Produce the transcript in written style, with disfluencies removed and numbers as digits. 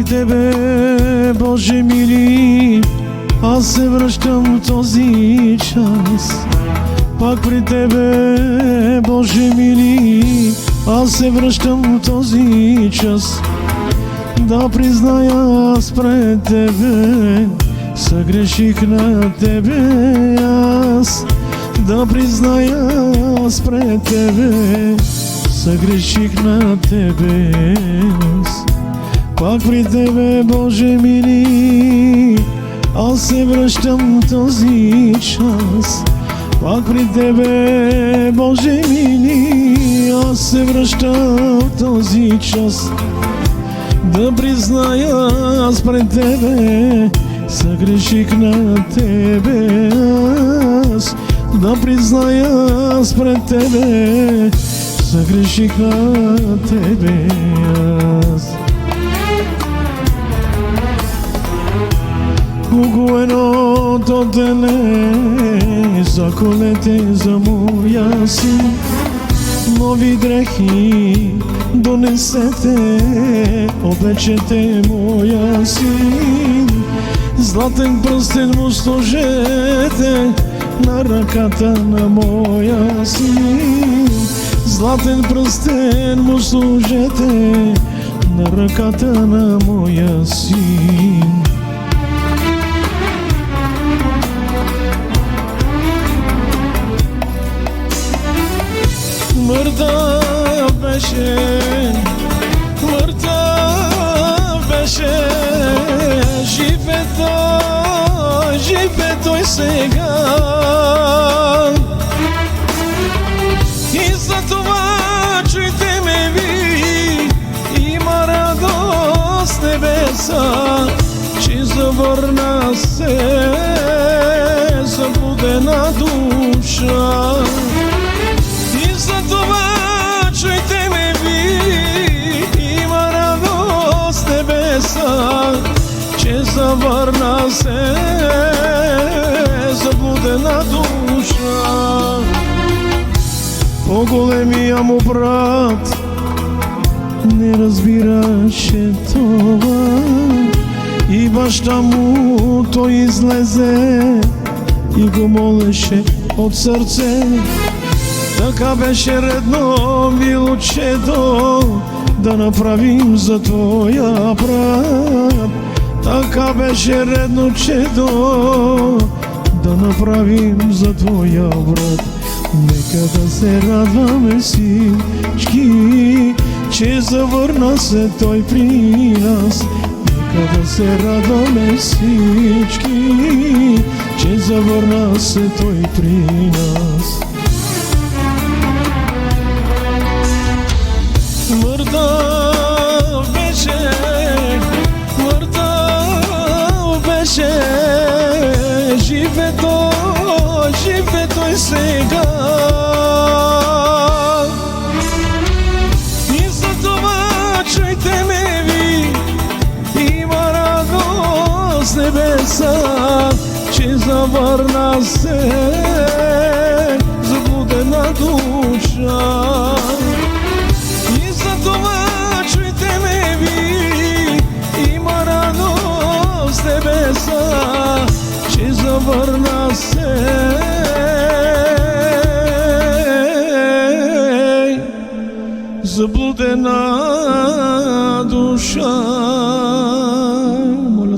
Тебе, Боже мили, аз се връщам в този час. Пак при Тебе, Боже мили, аз се връщам в този час. Да призная аз пред Тебе, съгреших на Тебе аз. Да призная аз пред Тебе, съгреших на Тебе аз. Пак при Тебе, Боже мили, аз се връщам в този час. Пак при Тебе, Боже мили, аз се връщам в този час. Да призная аз пред Тебе, съгреших на Тебе аз. Да призная аз пред Тебе, съгреших на Тебе аз. Угоеното теле, заколете за моя син. Нови дрехи донесете, облечете моя син. Златен пръстен му сложете на ръката на моя син. Златен пръстен му сложете на ръката на моя син. Мъртъв беше, мъртъв беше, живе той сега. И за това чуйте ме ви, има радост небеса, че завърна се заблудена душа. И за това чуйте ме ви, има радост небеса, че завърна се заблудена душа. По-големия му брат не разбираше това и баща му той излезе и го молеше от сърце. Така беше редно, милочето, да направим за твоя брат. Така беше редно, чедо, да направим за твоя брат. Нека да се радваме всички, че завърна се той при нас. Нека да се радваме всички, че завърна се той при нас. Мъртъв беше, мъртъв беше, живе той сега. И за това чуйте ме ви, има радост небеса, че завърна се заблудена душа. И за това чуйте ме ви, има радост небеса, че завърна се заблудена душа.